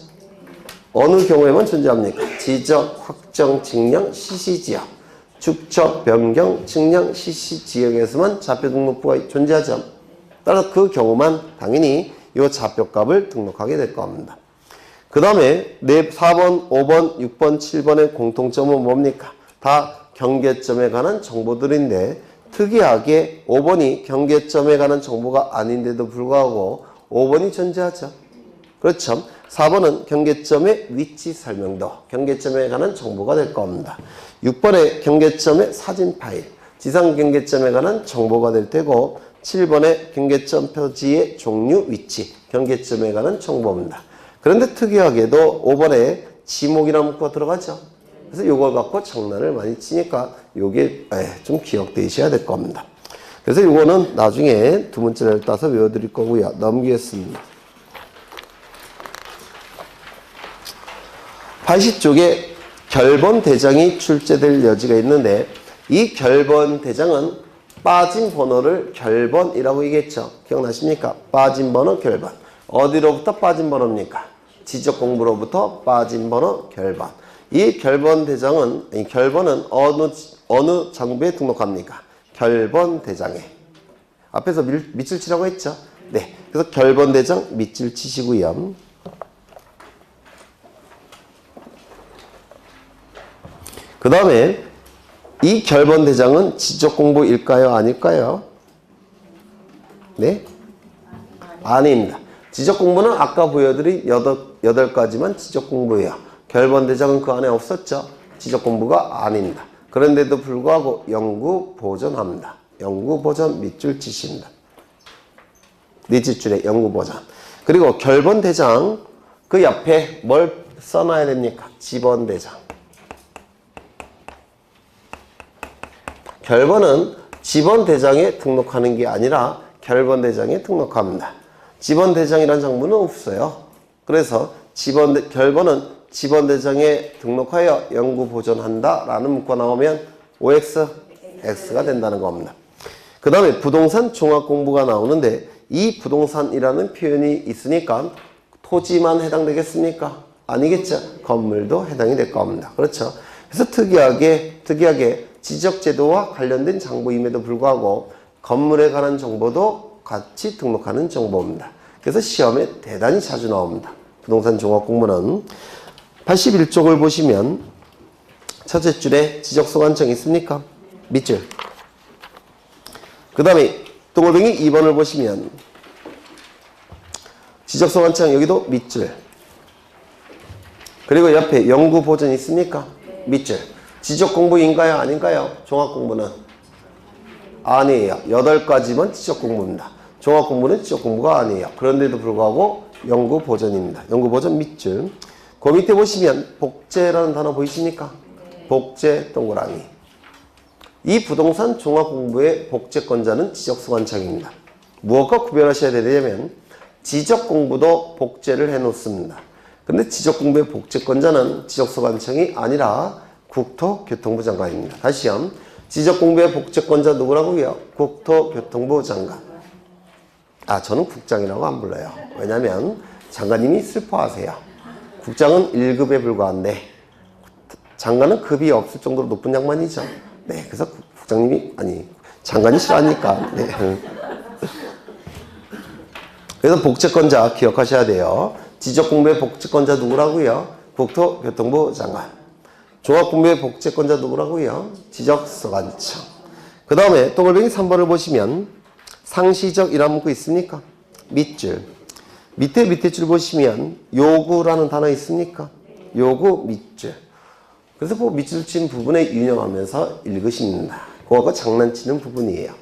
어느 경우에만 존재합니까? 지적, 확정, 측량, 시시지역. 축척, 변경, 측량, 시시지역에서만 좌표 등록부가 존재하죠. 따라서 그 경우만 당연히 이 좌표값을 등록하게 될 겁니다. 그 다음에 4번, 5번, 6번, 7번의 공통점은 뭡니까? 다 경계점에 관한 정보들인데 특이하게 5번이 경계점에 관한 정보가 아닌데도 불구하고 5번이 존재하죠. 그렇죠. 4번은 경계점의 위치 설명도 경계점에 관한 정보가 될 겁니다. 6번의 경계점의 사진 파일, 지상 경계점에 관한 정보가 될 테고 7번의 경계점 표지의 종류, 위치, 경계점에 관한 정보입니다. 그런데 특이하게도 5번에 지목이라는 문구가 들어가죠. 그래서 이걸 갖고 장난을 많이 치니까 이게 좀 기억되셔야 될 겁니다. 그래서 이거는 나중에 두 문제를 따서 외워드릴 거고요. 넘기겠습니다. 80쪽에 결번 대장이 출제될 여지가 있는데 이 결번 대장은 빠진 번호를 결번이라고 얘기했죠. 기억나십니까? 빠진 번호 결번. 어디로부터 빠진 번호입니까? 지적 공부로부터 빠진 번호 결번. 이 결번 대장은 결번은 어느 장부에 등록합니까? 결번 대장에. 앞에서 밑줄 치라고 했죠. 네. 그래서 결번 대장 밑줄 치시고요. 그 다음에 이 결번 대장은 지적 공부일까요? 아닐까요? 네? 아닙니다. 지적 공부는 아까 보여드린 8가지만 지적 공부예요. 결번 대장은 그 안에 없었죠. 지적 공부가 아닙니다. 그런데도 불구하고 연구 보존합니다. 연구 보존 밑줄 치십니다. 밑줄줄에 연구 보존. 그리고 결번 대장 그 옆에 뭘 써놔야 됩니까? 지번대장. 결번은 지번대장에 등록하는 게 아니라 결번대장에 등록합니다. 지번대장이라는 장부는 없어요. 그래서 결번은 지번대장에 등록하여 영구 보존한다 라는 문구가 나오면 OX, X가 된다는 겁니다. 그 다음에 부동산 종합공부가 나오는데 이 부동산이라는 표현이 있으니까 토지만 해당되겠습니까? 아니겠죠. 건물도 해당이 될 겁니다. 그렇죠. 그래서 특이하게 지적제도와 관련된 장부임에도 불구하고 건물에 관한 정보도 같이 등록하는 정보입니다. 그래서 시험에 대단히 자주 나옵니다. 부동산 종합공부는 81쪽을 보시면 첫째 줄에 지적소관청이 있습니까? 밑줄. 그 다음에 동글뱅이 2번을 보시면 지적소관청 여기도 밑줄. 그리고 옆에 연구보존이 있습니까? 밑줄. 지적공부인가요? 아닌가요? 종합공부는? 아니에요. 8가지만 지적공부입니다. 종합공부는 지적공부가 아니에요. 그런데도 불구하고 연구보존입니다. 연구보존 밑줄. 그 밑에 보시면 복제라는 단어 보이십니까? 복제 동그라미. 이 부동산 종합공부의 복제권자는 지적소관청입니다. 무엇과 구별하셔야 되냐면 지적공부도 복제를 해놓습니다. 근데 지적공부의 복제권자는 지적소관청이 아니라 국토교통부 장관입니다. 다시요. 지적공부의 복제권자 누구라고요? 국토교통부 장관. 저는 국장이라고 안 불러요. 왜냐면 장관님이 슬퍼하세요. 국장은 1급에 불과한데 장관은 급이 없을 정도로 높은 장관이죠. 네, 그래서 장관이 싫어하니까. 네. 그래서 복제권자 기억하셔야 돼요. 지적공부의 복제권자 누구라고요? 국토교통부 장관. 종합공부의 복제권자 누구라고요? 지적소관청. 그 다음에 동글뱅이 3번을 보시면 상시적이라는 문구 있습니까? 밑줄. 밑에 줄 보시면 요구라는 단어 있습니까? 요구 밑줄. 그래서 그 밑줄 친 부분에 유념하면서 읽으십니다. 그거하고 장난치는 부분이에요.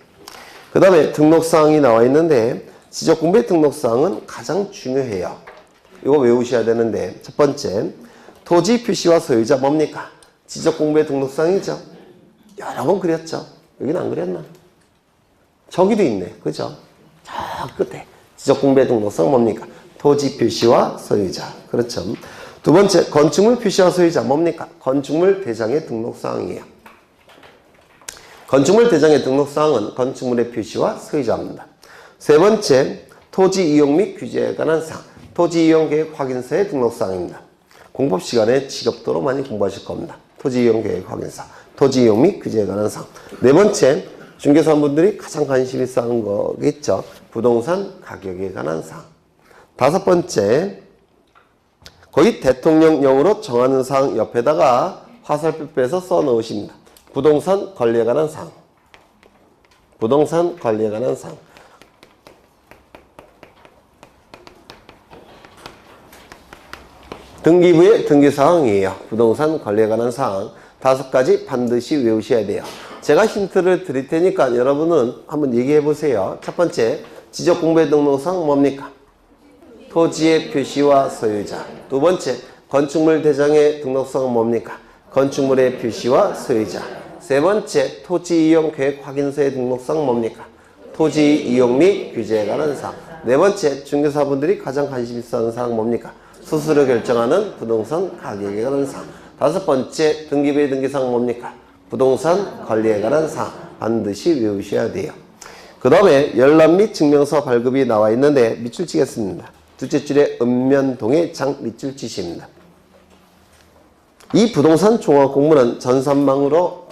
그 다음에 등록사항이 나와 있는데 지적공부의 등록사항은 가장 중요해요. 이거 외우셔야 되는데 첫 번째, 토지 표시와 소유자 뭡니까? 지적공부의 등록사항이죠. 여러 번 그렸죠. 여기는 안 그렸나? 저기도 있네. 그죠? 저 끝에 지적공부의 등록사항 뭡니까? 토지 표시와 소유자. 그렇죠. 두 번째, 건축물 표시와 소유자 뭡니까? 건축물 대장의 등록사항이에요. 건축물 대장의 등록사항은 건축물의 표시와 소유자입니다. 세 번째, 토지 이용 및 규제에 관한 사항. 토지 이용 계획 확인서의 등록사항입니다. 공법 시간에 지겹도록 많이 공부하실 겁니다. 토지 이용 계획 확인서, 토지 이용 및 규제에 관한 사항. 네 번째, 중개사분들이 가장 관심 있어 하는 거겠죠. 부동산 가격에 관한 사항. 다섯 번째, 거의 대통령령으로 정하는 사항 옆에다가 화살표 빼서 써 넣으십니다. 부동산 관리에 관한 사항. 부동산 관리에 관한 사항. 등기부의 등기사항이에요. 부동산 관리에 관한 사항 5가지 반드시 외우셔야 돼요. 제가 힌트를 드릴 테니까 여러분은 한번 얘기해 보세요. 첫 번째, 지적공부의 등록사항 뭡니까? 토지의 표시와 소유자. 두 번째, 건축물 대장의 등록사항은 뭡니까? 건축물의 표시와 소유자. 세 번째, 토지 이용 계획 확인서의 등록사항 뭡니까? 토지 이용 및 규제에 관한 사항. 네 번째, 중개사분들이 가장 관심 있어 하는 사항 뭡니까? 수수료 결정하는 부동산 가격에 관한 사항. 다섯 번째, 등기부의 등기사항 뭡니까? 부동산 관리에 관한 사항. 반드시 외우셔야 돼요. 그 다음에 열람 및 증명서 발급이 나와 있는데 밑줄 치겠습니다. 둘째 줄에 읍면동의 장 밑줄 치십니다. 이 부동산 종합공부는 전산망으로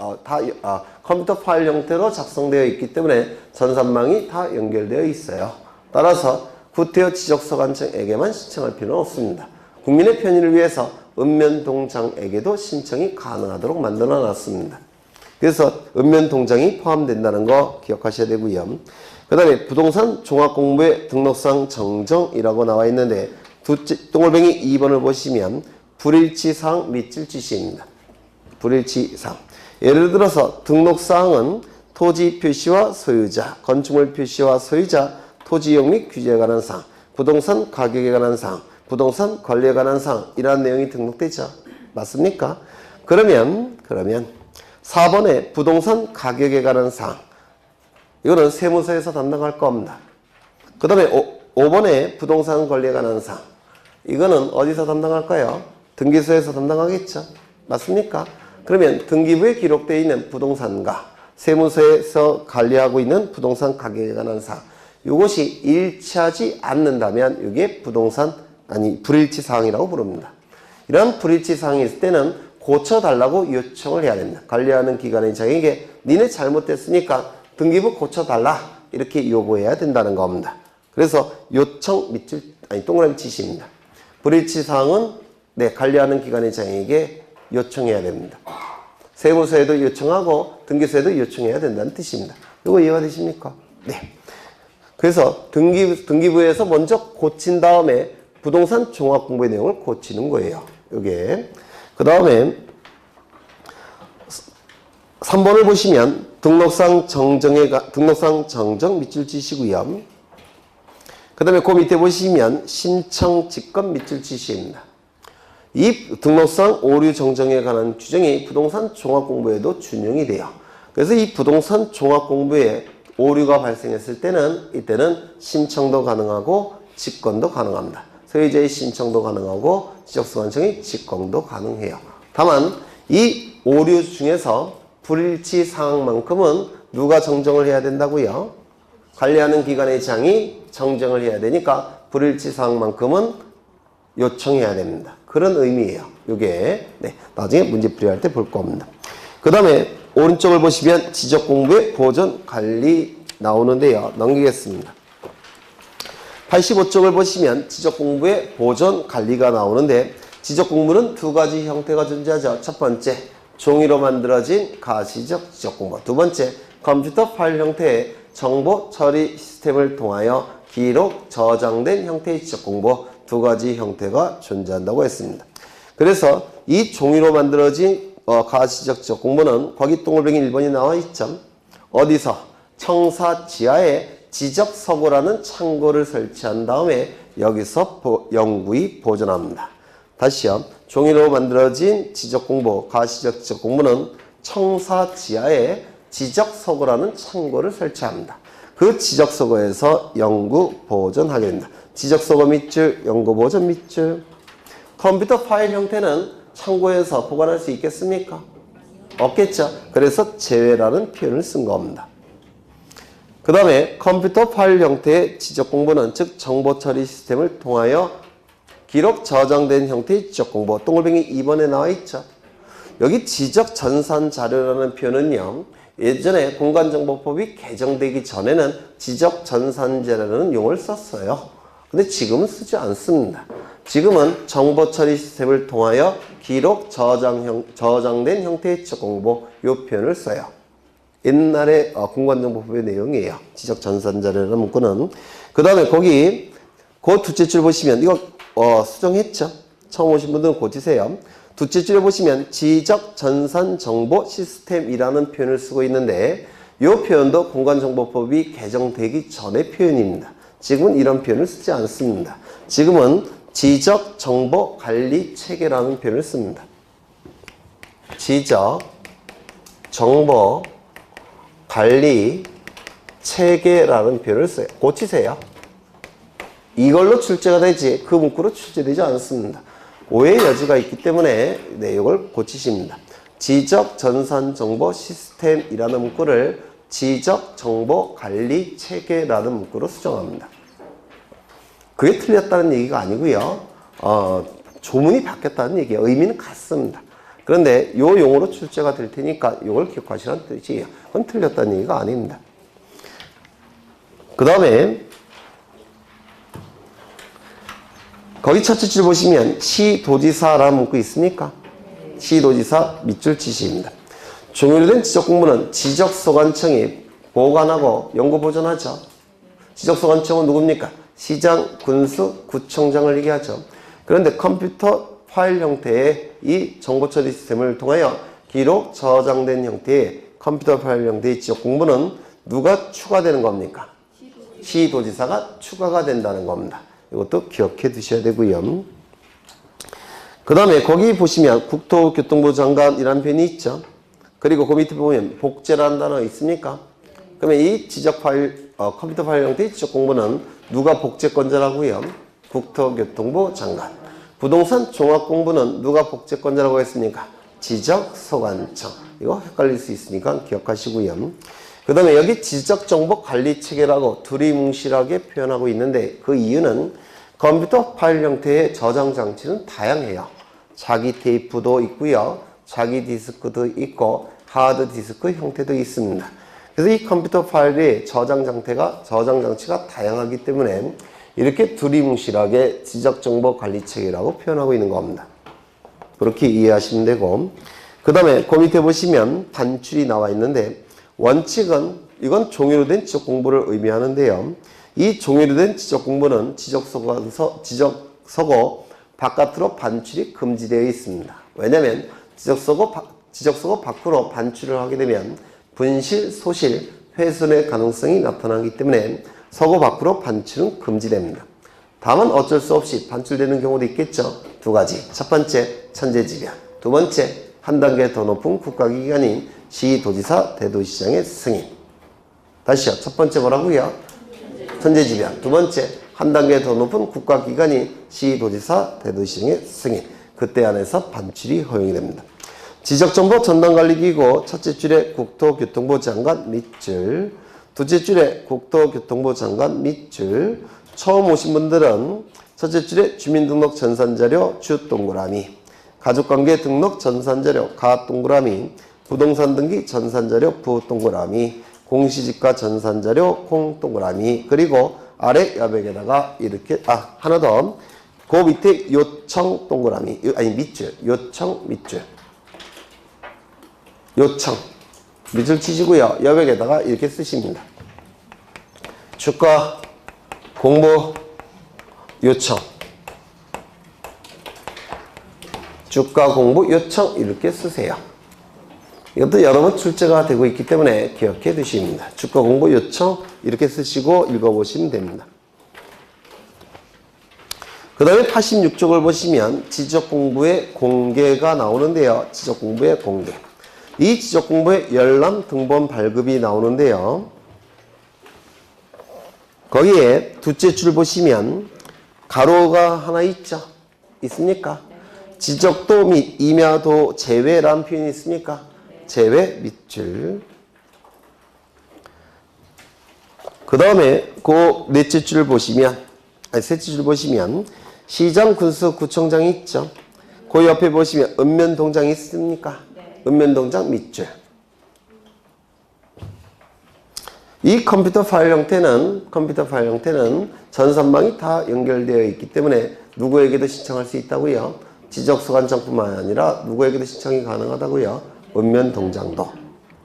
컴퓨터 파일 형태로 작성되어 있기 때문에 전산망이 다 연결되어 있어요. 따라서 구태여 지적소관청에게만 신청할 필요는 없습니다. 국민의 편의를 위해서 읍면동장에게도 신청이 가능하도록 만들어 놨습니다. 그래서 읍면동장이 포함된다는 거 기억하셔야 되고요. 그 다음에 부동산 종합공부의 등록사항 정정이라고 나와 있는데 동글뱅이 2번을 보시면 불일치사항 밑줄 치시입니다. 불일치사항. 예를 들어서 등록사항은 토지 표시와 소유자, 건축물 표시와 소유자, 토지 이용 및 규제에 관한 사항, 부동산 가격에 관한 사항, 부동산 관리에 관한 사항 이러한 내용이 등록되죠. 맞습니까? 그러면 4번에 부동산 가격에 관한 사항 이거는 세무서에서 담당할 겁니다. 그 다음에 5번에 부동산 관리에 관한 사항 이거는 어디서 담당할까요? 등기소에서 담당하겠죠. 맞습니까? 그러면 등기부에 기록되어 있는 부동산과 세무서에서 관리하고 있는 부동산 가격에 관한 사항 이것이 일치하지 않는다면 이게 불일치 사항이라고 부릅니다. 이런 불일치 사항이 있을 때는 고쳐달라고 요청을 해야 됩니다. 관리하는 기관의 장에게 니네 잘못됐으니까 등기부 고쳐달라 이렇게 요구해야 된다는 겁니다. 그래서 요청 밑줄 동그라미 치시입니다. 불일치 사항은 관리하는 기관의 장에게 요청해야 됩니다. 세무서에도 요청하고 등기소에도 요청해야 된다는 뜻입니다. 이거 이해가 되십니까? 네. 그래서 등기부에서 먼저 고친 다음에 부동산 종합공부의 내용을 고치는 거예요. 요게. 그 다음에 3번을 보시면 등록상 정정 밑줄 치시고요. 그 다음에 그 밑에 보시면 신청 직권 밑줄 치시입니다. 이 등록상 오류 정정에 관한 규정이 부동산 종합공부에도 준용이 돼요. 그래서 이 부동산 종합공부에 오류가 발생했을 때는 이때는 신청도 가능하고 직권도 가능합니다. 소유자의 신청도 가능하고 지적소관청의 직권도 가능해요. 다만 이 오류 중에서 불일치 사항만큼은 누가 정정을 해야 된다고요? 관리하는 기관의 장이 정정을 해야 되니까 불일치 사항만큼은 요청해야 됩니다. 그런 의미예요. 이게 나중에 문제풀이할 때 볼 겁니다. 그 다음에 오른쪽을 보시면 지적공부의 보존 관리 나오는데요. 넘기겠습니다. 85쪽을 보시면 지적공부의 보존 관리가 나오는데 지적공부는 두 가지 형태가 존재하죠. 첫 번째, 종이로 만들어진 가시적 지적공부. 두 번째, 컴퓨터 파일 형태의 정보 처리 시스템을 통하여 기록 저장된 형태의 지적공부 두 가지 형태가 존재한다고 했습니다. 그래서 이 종이로 만들어진 가시적 지적공부는 거기 동글뱅이 1번이 나와 있죠. 어디서? 청사 지하에 지적서고라는 창고를 설치한 다음에 여기서 영구히 보존합니다. 다시요. 종이로 만들어진 지적공부, 가시적 지적공부는 청사 지하에 지적서고라는 창고를 설치합니다. 그 지적서고에서 영구 보존하게 됩니다. 지적서고 밑줄, 영구 보존 밑줄. 컴퓨터 파일 형태는 창고에서 보관할 수 있겠습니까? 없겠죠. 그래서 제외라는 표현을 쓴 겁니다. 그 다음에 컴퓨터 파일 형태의 지적공부는 즉 정보처리 시스템을 통하여 기록 저장된 형태의 지적공부. 동글뱅이 2번에 나와 있죠. 여기 지적전산자료라는 표현은요. 예전에 공간정보법이 개정되기 전에는 지적전산자료라는 용어를 썼어요. 근데 지금은 쓰지 않습니다. 지금은 정보처리 시스템을 통하여 기록 저장된 형태의 지적공부 이 표현을 써요. 옛날에 공간정보법의 내용이에요. 지적전산자료라는 문구는. 그 다음에 거기 그 둘째 줄 보시면 이거 수정했죠. 처음 오신 분들은 고치세요. 둘째 줄에 보시면 지적전산정보 시스템이라는 표현을 쓰고 있는데 이 표현도 공간정보법이 개정되기 전의 표현입니다. 지금은 이런 표현을 쓰지 않습니다. 지금은 지적정보관리체계라는 표현을 씁니다. 지적정보관리체계라는 표현을 써요. 고치세요. 이걸로 출제가 되지 그 문구로 출제되지 않습니다. 오해의 여지가 있기 때문에 이걸 고치십니다. 지적전산정보 시스템이라는 문구를 지적정보관리체계라는 문구로 수정합니다. 그게 틀렸다는 얘기가 아니고요. 조문이 바뀌었다는 얘기예요. 의미는 같습니다. 그런데 이 용어로 출제가 될 테니까 이걸 기억하시라는 뜻이에요. 그건 틀렸다는 얘기가 아닙니다. 그 다음에 거기 첫째 줄 보시면 시도지사라는 문구 있습니까? 시도지사 밑줄 치시입니다. 종료로 된 지적공부는 지적소관청이 보관하고 연구보존하죠. 지적소관청은 누굽니까? 시장, 군수, 구청장을 얘기하죠. 그런데 컴퓨터 파일 형태의 이 정보처리 시스템을 통하여 기록 저장된 형태의 컴퓨터 파일 형태의 지적공부는 누가 추가되는 겁니까? 시도지사가 추가가 된다는 겁니다. 이것도 기억해 두셔야 되고요. 그 다음에 거기 보시면 국토교통부 장관이라는 표현이 있죠. 그리고 그 밑에 보면 복제라는 단어가 있습니까? 그러면 이 지적 파일, 컴퓨터 파일 형태의 지적 공부는 누가 복제권자라고요? 국토교통부 장관. 부동산 종합 공부는 누가 복제권자라고 했습니까? 지적소관청. 이거 헷갈릴 수 있으니까 기억하시고요. 그 다음에 여기 지적정보관리체계라고 두리뭉실하게 표현하고 있는데 그 이유는 컴퓨터 파일 형태의 저장 장치는 다양해요. 자기 테이프도 있고요. 자기 디스크도 있고 하드 디스크 형태도 있습니다. 그래서 이 컴퓨터 파일의 저장 장치가 다양하기 때문에 이렇게 두리뭉실하게 지적정보관리체계라고 표현하고 있는 겁니다. 그렇게 이해하시면 되고 그 다음에 그 밑에 보시면 반출이 나와 있는데 원칙은 이건 종이로 된 지적 공부를 의미하는데요. 이 종이로 된 지적 공부는 지적서고 바깥으로 반출이 금지되어 있습니다. 왜냐하면 지적서고 밖으로 반출을 하게 되면 분실, 소실, 훼손의 가능성이 나타나기 때문에 서고 밖으로 반출은 금지됩니다. 다만 어쩔 수 없이 반출되는 경우도 있겠죠. 두 가지. 첫 번째, 천재지변. 두 번째, 한 단계 더 높은 국가기관인 시도지사, 대도시장의 승인. 다시요. 첫 번째 뭐라고요? 천재지변. 두 번째, 한 단계 더 높은 국가기관인 시도지사, 대도시장의 승인. 그때 안에서 반출이 허용이 됩니다. 지적정보 전담관리기구 첫째 줄에 국토교통부 장관 밑줄, 둘째 줄에 국토교통부 장관 밑줄. 처음 오신 분들은 첫째 줄에 주민등록 전산자료 주 동그라미, 가족관계 등록 전산자료 가 동그라미, 부동산 등기 전산자료 부 동그라미, 공시지가 전산자료 콩 동그라미, 그리고 아래 여백에다가 이렇게 하나 더, 그 밑에 요청 동그라미, 밑줄, 요청 밑줄, 요청 밑줄 치시고요. 여백에다가 이렇게 쓰십니다. 주가 공부 요청, 주가 공부 요청 이렇게 쓰세요. 이것도 여러 번 출제가 되고 있기 때문에 기억해 두십니다. 주가 공부 요청 이렇게 쓰시고 읽어보시면 됩니다. 그 다음에 86쪽을 보시면 지적공부의 공개가 나오는데요. 지적공부의 공개. 이 지적공부의 열람 등본 발급이 나오는데요. 거기에 둘째 줄 보시면 가로가 하나 있죠? 있습니까? 지적도 및 임야도 제외라는 표현이 있습니까? 제외 밑줄. 그 다음에 그 넷째 줄 보시면, 셋째 줄 보시면 시장, 군수, 구청장이 있죠? 그 옆에 보시면 읍면동장이 있습니까? 읍면동장 밑줄. 이 컴퓨터 파일 형태는 전산망이 다 연결되어 있기 때문에 누구에게도 신청할 수 있다고요. 지적소관청뿐만 아니라 누구에게도 신청이 가능하다고요. 읍면동장도.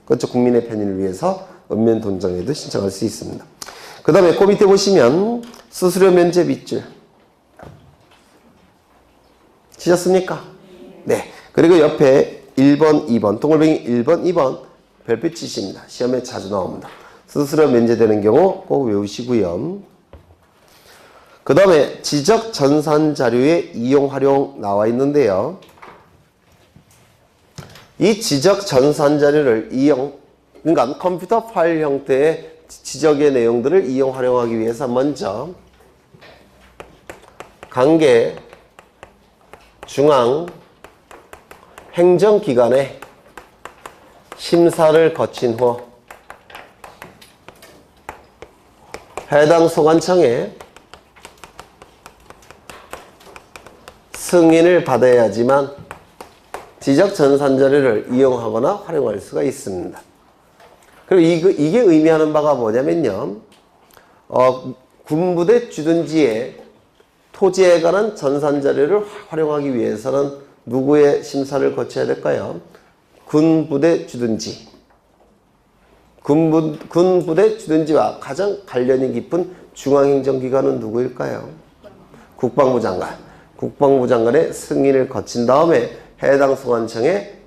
그렇죠. 국민의 편의를 위해서 읍면동장에도 신청할 수 있습니다. 그 다음에 그 밑에 보시면 수수료 면제 밑줄. 치셨습니까? 네. 그리고 옆에 1번, 2번, 동글뱅이 1번, 2번 별표 치십니다. 시험에 자주 나옵니다. 수수료 면제되는 경우 꼭 외우시고요. 그 다음에 지적 전산 자료의 이용 활용 나와 있는데요. 이 지적 전산 자료를 그러니까 컴퓨터 파일 형태의 지적의 내용들을 이용 활용하기 위해서 먼저 관계 중앙 행정기관의 심사를 거친 후 해당 소관청에 승인을 받아야지만 지적 전산 자료를 이용하거나 활용할 수가 있습니다. 그리고 이게 의미하는 바가 뭐냐면요. 군부대 주둔지에 토지에 관한 전산 자료를 활용하기 위해서는 누구의 심사를 거쳐야 될까요? 군부대 주둔지. 군부대 주둔지와 가장 관련이 깊은 중앙행정기관은 누구일까요? 국방부 장관. 국방부 장관의 승인을 거친 다음에 해당 소관청에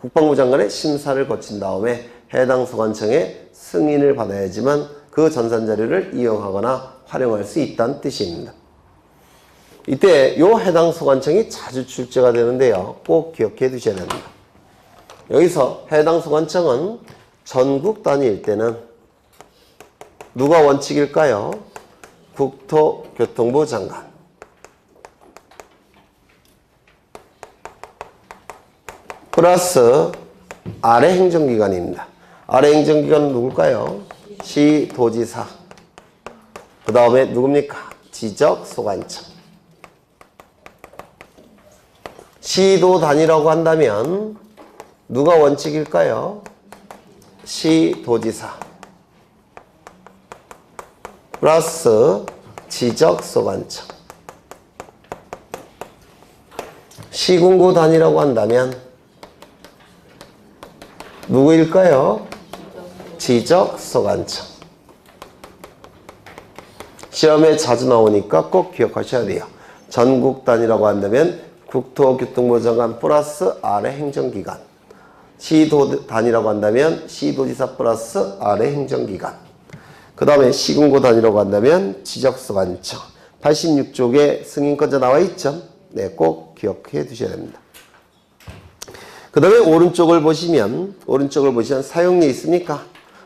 국방부 장관의 심사를 거친 다음에 해당 소관청의 승인을 받아야지만 그 전산 자료를 이용하거나 활용할 수 있다는 뜻입니다. 이때 요 해당 소관청이 자주 출제가 되는데요. 꼭 기억해 두셔야 됩니다. 여기서 해당 소관청은 전국 단위일 때는 누가 원칙일까요? 국토교통부 장관. 플러스 아래 행정기관입니다. 아래 행정기관은 누굴까요? 시도지사. 그 다음에 누굽니까? 지적소관청. 시도 단위라고 한다면 누가 원칙일까요? 시도지사. 플러스 지적소관청. 시군구 단위라고 한다면 누구일까요? 지적소관청. 시험에 자주 나오니까 꼭 기억하셔야 돼요. 전국 단위라고 한다면 국토교통부 장관 플러스 아래 행정기관. 시도 단위라고 한다면 시도지사 플러스 아래 행정기관. 그 다음에 시군구 단위라고 한다면 지적소관청. 86쪽에 승인권자 나와 있죠? 네, 꼭 기억해 두셔야 됩니다. 그 다음에 오른쪽을 보시면 사용료 있습니까?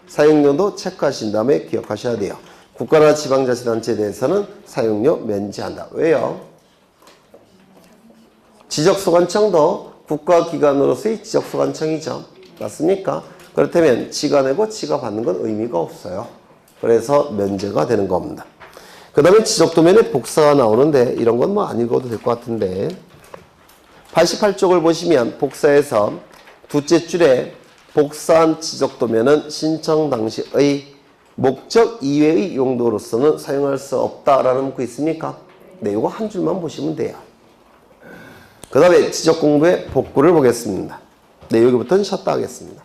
사용료도 체크하신 다음에 기억하셔야 돼요. 국가나 지방자치단체에 대해서는 사용료 면제한다. 왜요? 지적소관청도 국가기관으로서의 지적소관청이죠. 맞습니까? 그렇다면 지가 내고 지가 받는 건 의미가 없어요. 그래서 면제가 되는 겁니다. 그 다음에 지적도면에 복사가 나오는데 이런 건 뭐 안 읽어도 될 것 같은데 88쪽을 보시면 복사에서 두째 줄에 복사한 지적도면은 신청 당시의 목적 이외의 용도로서는 사용할 수 없다라는 문구 있습니까? 네, 이거 한 줄만 보시면 돼요. 그 다음에 지적공부의 복구를 보겠습니다. 네, 여기부터는 쉬었다 하겠습니다.